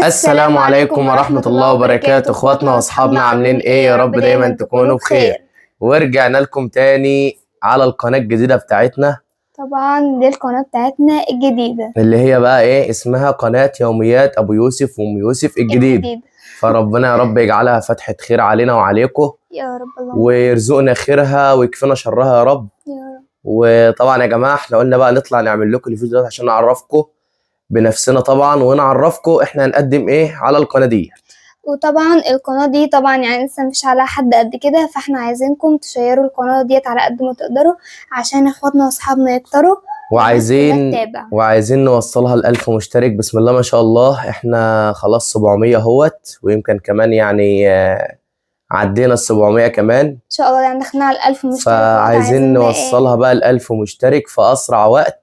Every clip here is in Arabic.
السلام عليكم ورحمة الله وبركاته، اخواتنا واصحابنا عاملين ايه؟ يا رب دايما تكونوا بخير. ورجعنا لكم تاني على القناة الجديدة بتاعتنا، طبعا دي القناة بتاعتنا الجديدة اللي هي بقى ايه اسمها؟ قناة يوميات ابو يوسف وام يوسف الجديد. فربنا يا رب يجعلها فتحة خير علينا وعليكم يا رب، اللهم ويرزقنا خيرها ويكفينا شرها يا رب. وطبعا يا جماعة احنا قلنا بقى نطلع نعمل لكم الفيديو ده عشان نعرفكم بنفسنا طبعا، ونعرفكم احنا هنقدم ايه على القناة دي. وطبعا القناة دي طبعا يعني لسه مفيش عليها حد قد كده، فاحنا عايزينكم تشيروا القناة ديت على قد ما تقدروا عشان اخواتنا واصحابنا يكتروا وعايزين نوصلها ل1000 مشترك. بسم الله ما شاء الله، احنا خلاص 700 اهوت، ويمكن كمان يعني عدينا ال700 كمان ان شاء الله، يعني دخلنا على 1000 مشترك. فعايزين نوصلها بقى ل1000 مشترك في اسرع وقت.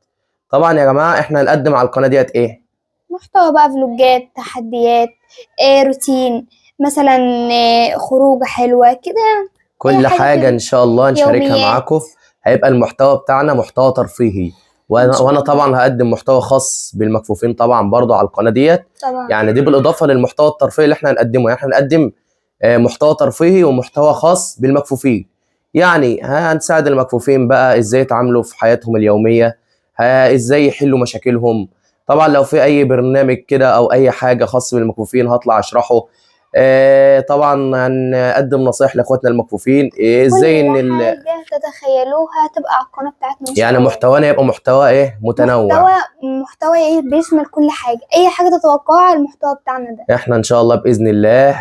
طبعا يا جماعة احنا هنقدم على القناة ديت ايه؟ محتوى بقى، فلوجات، تحديات، روتين مثلا، خروجه حلوة كده، كل حاجة ان شاء الله نشاركها معاكم. هيبقى المحتوى بتاعنا محتوى ترفيهي، وانا طبعا هقدم محتوى خاص بالمكفوفين طبعا برضو على القناة ديت طبعا. يعني دي بالاضافة للمحتوى الترفيهي اللي احنا هنقدمه، يعني احنا هنقدم محتوى ترفيهي ومحتوى خاص بالمكفوفين. يعني هنساعد المكفوفين بقى ازاي يتعاملوا في حياتهم اليومية، ازاي يحلوا مشاكلهم. طبعا لو في اي برنامج كده او اي حاجة خاص بالمكفوفين هطلع اشرحه. طبعا هنقدم نصايح لاخواتنا المكفوفين ازاي ان كل حاجه تتخيلوها تبقى على القناه بتاعتنا. يعني محتوانا يبقى محتوى ايه؟ متنوع، محتوى ايه؟ بيشمل كل حاجه، اي حاجه تتوقعها المحتوى بتاعنا ده. احنا ان شاء الله باذن الله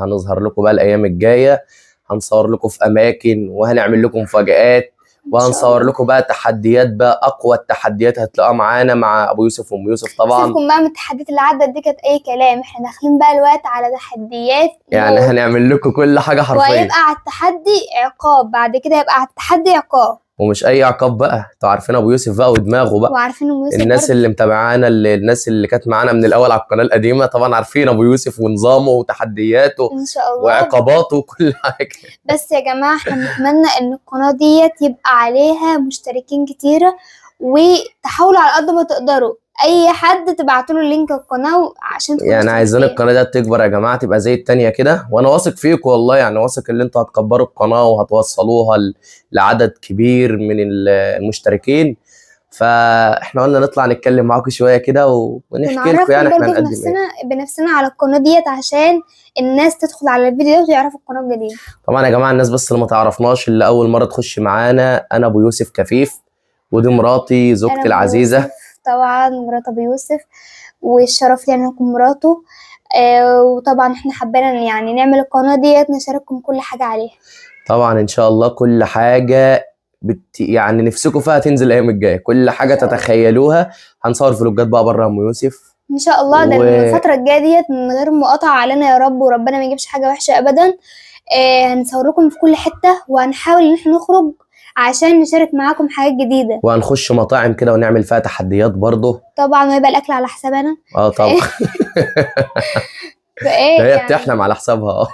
هنظهر لكم بقى الايام الجايه، هنصور لكم في اماكن وهنعمل لكم مفاجآت، وهنصور لكم بقى تحديات، بقى اقوى التحديات هتلاقوها معانا مع ابو يوسف وام يوسف طبعا. سيبكم بقى من التحديات اللي عدت دي، كانت اي كلام. احنا داخلين بقى الوقت على تحديات، يعني هنعمل لكم كل حاجه حرفيا، وهيبقى على التحدي عقاب، بعد كده يبقى على التحدي عقاب. ومش اي عقاب بقى، انتوا عارفين ابو يوسف بقى ودماغه بقى، وعارفين ابو يوسف الناس اللي متابعانا، الناس اللي كانت معانا من الاول على القناه القديمه طبعا عارفين ابو يوسف ونظامه وتحدياته ان شاء الله وعقاباته وكل حاجه. بس يا جماعه احنا بنتمنى ان القناه ديت يبقى عليها مشتركين كتيره، وتحاولوا على قد ما تقدروا اي حد تبعتوا له لينك القناه عشان يعني عايزين القناه دي تكبر يا جماعه، تبقى زي التانيه كده، وانا واثق فيكم والله، يعني واثق ان انتوا هتكبروا القناه وهتوصلوها لعدد كبير من المشتركين. فاحنا قلنا نطلع نتكلم معاكم شويه كده ونحكي لكم يعني احنا هنقدم بنفسنا على القناه ديت عشان الناس تدخل على الفيديو ده ويعرفوا القناه الجديده. طبعا يا جماعه الناس بس اللي ما تعرفناش، اللي اول مره تخش معانا، انا ابو يوسف كفيف، ودي مراتي زوجتي العزيزه. طبعا مرات ابو يوسف، والشرف لي ان اكون مراته. وطبعا احنا حبينا يعني نعمل القناه ديت نشارككم كل حاجه عليها. طبعا ان شاء الله كل حاجه يعني نفسكم فيها تنزل الايام الجايه، كل حاجه تتخيلوها. هنصور فلوجات بقى بره ام يوسف ان شاء الله، ده الفتره الجايه ديت من غير مقاطعه علينا يا رب، وربنا ما يجيبش حاجه وحشه ابدا. هنصور لكم في كل حته، وهنحاول ان احنا نخرج عشان نشارك معاكم حاجات جديده، وهنخش مطاعم كده ونعمل فيها تحديات برضه طبعا، ويبقى الاكل على حسابنا. طبعا. فايه هي يعني بتحلم على حسابها.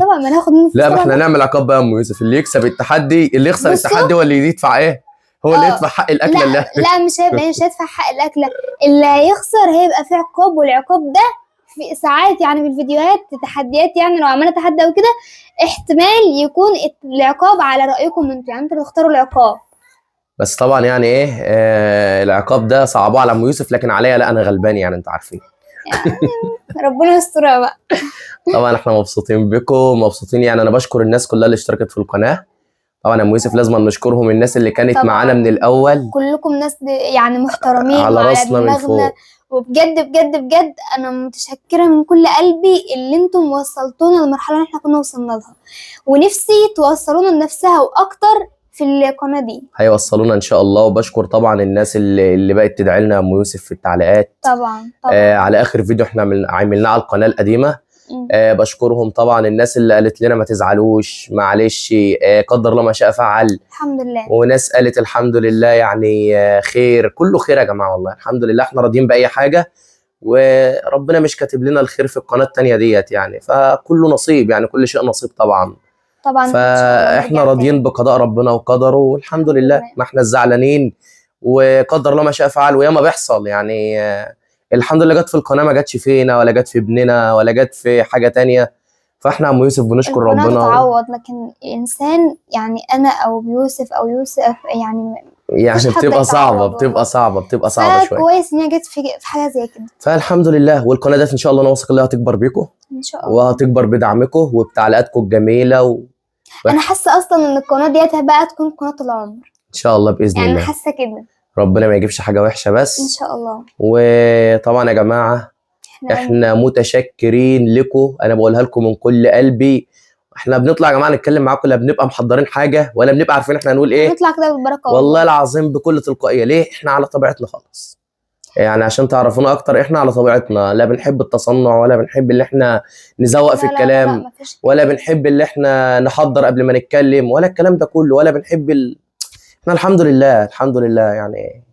طبعا ما ناخد منه. لا، ما احنا نعمل عقاب بقى يا ام يوسف، اللي يكسب التحدي، اللي يخسر التحدي هو اللي يدفع ايه؟ هو اللي يدفع حق الاكله. لا مش هيدفع حق الاكله، اللي هيخسر هيبقى في عقاب، والعقاب ده في ساعات يعني في الفيديوهات تحديات، يعني لو عملنا تحدي او كده احتمال يكون العقاب على رايكم انتوا، يعني انتوا تختاروا العقاب. بس طبعا يعني ايه العقاب ده صعبوه على ام يوسف، لكن عليا لا، انا غلبان يعني، انتوا عارفين. يعني ربنا يسترها بقى. طبعا احنا مبسوطين بكم، مبسوطين يعني. انا بشكر الناس كلها اللي اشتركت في القناه. طبعا يا ام يوسف لازم نشكرهم، الناس اللي كانت معانا من الاول، كلكم ناس يعني محترمين على راسنا من فوق، وبجد بجد بجد انا متشكره من كل قلبي اللي انتم وصلتونا للمرحله اللي احنا كنا وصلنا لها، ونفسي توصلونا لنفسها واكتر في القناه دي. هيوصلونا ان شاء الله. وبشكر طبعا الناس اللي بقت تدعي لنا يا ام يوسف في التعليقات، طبعا على اخر فيديو احنا عملناه على القناه القديمه. بشكرهم طبعا، الناس اللي قالت لنا ما تزعلوش، معلش، قدر الله ما شاء فعل، الحمد لله. وناس قالت الحمد لله، يعني خير، كله خير يا جماعه والله، الحمد لله. احنا راضيين باي حاجه، وربنا مش كاتب لنا الخير في القناه الثانيه ديت يعني، فكله نصيب، يعني كل شيء نصيب طبعا. فاحنا راضيين بقضاء ربنا وقدره، والحمد لله، ما احنا زعلانين، وقدر الله ما شاء فعل، وياما بيحصل يعني. الحمد لله جت في القناه، ما جاتش فينا ولا جت في ابننا ولا جت في حاجه تانية. فاحنا عم يوسف بنشكر القناة ربنا تتعوض، لكن انسان يعني انا او يوسف او يوسف يعني مفيش حد بتبقى صعبه هيتعوض والله. بتبقى صعبه شويه. فكويس ان هي جت في حاجه زي كده. فالحمد لله. والقناه ديت ان شاء الله انا واثق انها هتكبر بيكم ان شاء الله. وهتكبر بدعمكم وبتعليقاتكم الجميله انا حاسه اصلا ان القناه ديت بقى تكون قناه العمر ان شاء الله باذن يعني. الله. انا حاسه كده. ربنا ما يجيبش حاجه وحشه بس ان شاء الله. وطبعا يا جماعه احنا متشكرين لكم، انا بقولها لكم من كل قلبي. احنا بنطلع يا جماعه نتكلم معاكم، لا بنبقى محضرين حاجه ولا بنبقى عارفين احنا هنقول ايه، بنطلع كده بالبركه والله العظيم بكل تلقائيه. ليه؟ احنا على طبيعتنا خالص، يعني عشان تعرفونا اكتر احنا على طبيعتنا، لا بنحب التصنع ولا بنحب اللي احنا نزوق في الكلام لا ولا بنحب اللي احنا نحضر قبل ما نتكلم ولا الكلام ده كله، ولا بنحب احنا الحمد لله الحمد لله يعني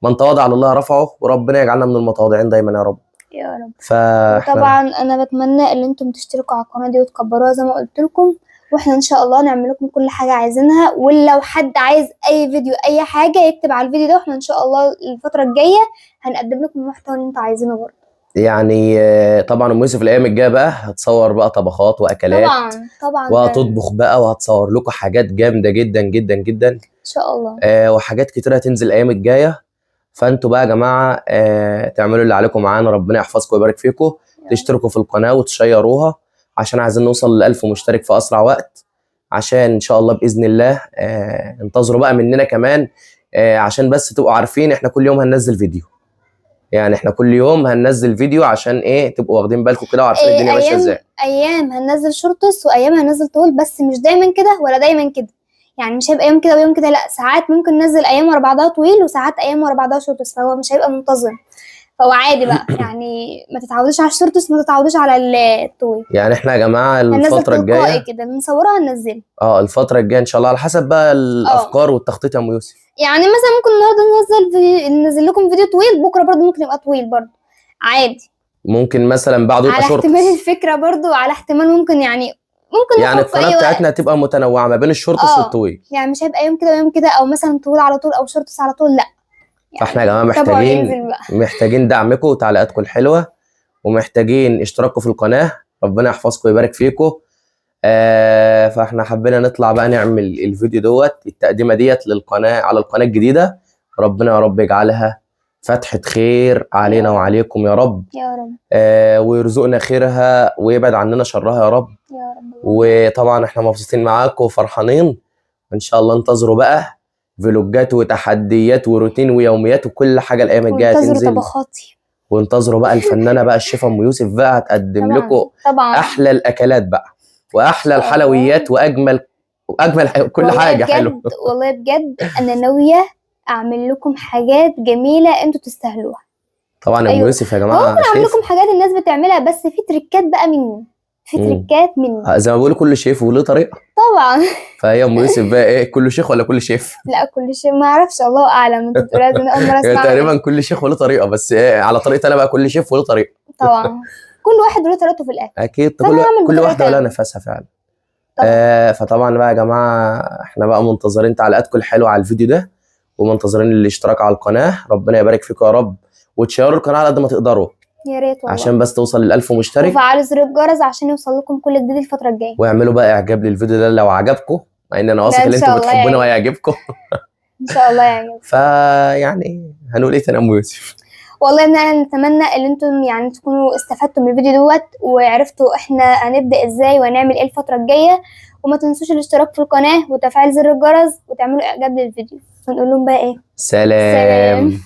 من تواضع لله رفعه، وربنا يجعلنا من المتواضعين دايما يا رب. يا رب. فاحنا طبعا انا بتمنى ان انتم تشتركوا على القناه دي وتكبروها زي ما قلت لكم، واحنا ان شاء الله نعمل لكم كل حاجه عايزينها. ولو حد عايز اي فيديو اي حاجه يكتب على الفيديو ده، واحنا ان شاء الله الفتره الجايه هنقدم لكم المحتوى اللي انتوا عايزينه برضه. يعني طبعا ام يوسف الايام الجايه بقى هتصور بقى طبخات واكلات طبعا وهتطبخ بقى وهتصور لكم حاجات جامده جدا جدا جدا ان شاء الله. وحاجات كتير هتنزل الايام الجايه. فانتوا بقى يا جماعه تعملوا اللي عليكم معانا، ربنا يحفظكم ويبارك فيكم. تشتركوا في القناه وتشيروها عشان عايزين نوصل ل1000 مشترك في اسرع وقت، عشان ان شاء الله باذن الله انتظروا بقى مننا كمان عشان بس تبقوا عارفين احنا كل يوم هننزل فيديو. يعني احنا كل يوم هننزل فيديو عشان ايه تبقوا واخدين بالكم كده وعارفين الدنيا ماشيه ازاي. ايام هننزل شورتس وايام هننزل طول، بس مش دايما كده ولا دايما كده، يعني مش هيبقى يوم كده ويوم كده، لا ساعات ممكن ننزل ايام ورا بعضها طويل وساعات ايام ورا بعضها شورتس، فهو مش هيبقى منتظم. فهو عادي بقى يعني ما تتعودوش على الشورتس ما تتعودوش على الطويل. يعني احنا يا جماعه الفتره الجايه كده نصورها هننزلها الفتره الجايه ان شاء الله على حسب بقى الافكار والتخطيط يا ام يوسف. يعني مثلا ممكن النهارده ننزل لكم فيديو طويل، بكره برضو ممكن يبقى طويل برضو عادي. ممكن مثلا بعده يبقى شورتس على احتمال الفكره برضو، على احتمال ممكن يعني القناه بتاعتنا هتبقى متنوعه ما بين الشورتس والطويل، يعني مش هيبقى يوم كده ويوم كده او مثلا طويل على طول او شورتس على طول، لا. يعني فاحنا يا جماعه محتاجين دعمكم وتعليقاتكم الحلوه، ومحتاجين اشتراككم في القناه، ربنا يحفظكم ويبارك فيكم. فاحنا حبينا نطلع بقى نعمل الفيديو دوت التقديمه ديت للقناه على القناه الجديده. ربنا يا رب يجعلها فتحة خير علينا وعليكم يا رب يا رب. ويرزقنا خيرها ويبعد عننا شرها يا رب يا رب. وطبعا احنا مبسوطين معاكم وفرحانين. ان شاء الله انتظروا بقى فلوجات وتحديات وروتين ويوميات وكل حاجه الايام الجايه تنزل. وانتظروا طبخاتي وانتظروا بقى الفنانه بقى الشيف ام يوسف بقى هتقدم لكم احلى الاكلات بقى واحلى الحلويات واجمل كل حاجه حلوه. والله بجد انا ناويه اعمل لكم حاجات جميله انتوا تستاهلوها. طبعا يا ام يوسف يا جماعه ممكن اعمل لكم حاجات الناس بتعملها بس في تريكات بقى مني، في تريكات مني زي ما بيقولوا كل شيف وله طريقه. طبعا. فهي ام يوسف بقى ايه، كل شيخ ولا كل شيف؟ لا كل شيء ما اعرفش، الله اعلم. انت بتقولها انا اول مره اسمع تقريبا كل شيخ وله طريقه، بس ايه على طريقتي انا بقى كل شيف وله طريقه. طبعا كل واحد له طريقته في الاكل اكيد، كل واحده ولها نفسها فعلا. فطبعا بقى يا جماعه احنا بقى منتظرين تعليقاتكم الحلوه على الفيديو ده ومنتظرين الاشتراك على القناه، ربنا يبارك فيكم يا رب، وتشيروا القناه على قد ما تقدروا يا ريت والله عشان بس توصل ل1000 مشترك، وفعلوا زر الجرس عشان يوصل لكم كل جديد الفتره الجايه، واعملوا بقى اعجاب للفيديو ده لو عجبكم، مع ان انا واثق ان انتم بتحبونا وهيعجبكم. ان شاء الله يعجبكم. فيعني هنقول ايه تاني يا ام يوسف؟ والله ان انا نتمنى ان انتم يعني تكونوا استفدتوا من الفيديو دوت وعرفتوا احنا هنبدا ازاي وهنعمل ايه الفتره الجايه، وما تنسوش الاشتراك في القناه وتفعيل زر الجرس وتعملوا اعجاب للفيديو، ونقول لهم بقى ايه؟ سلام.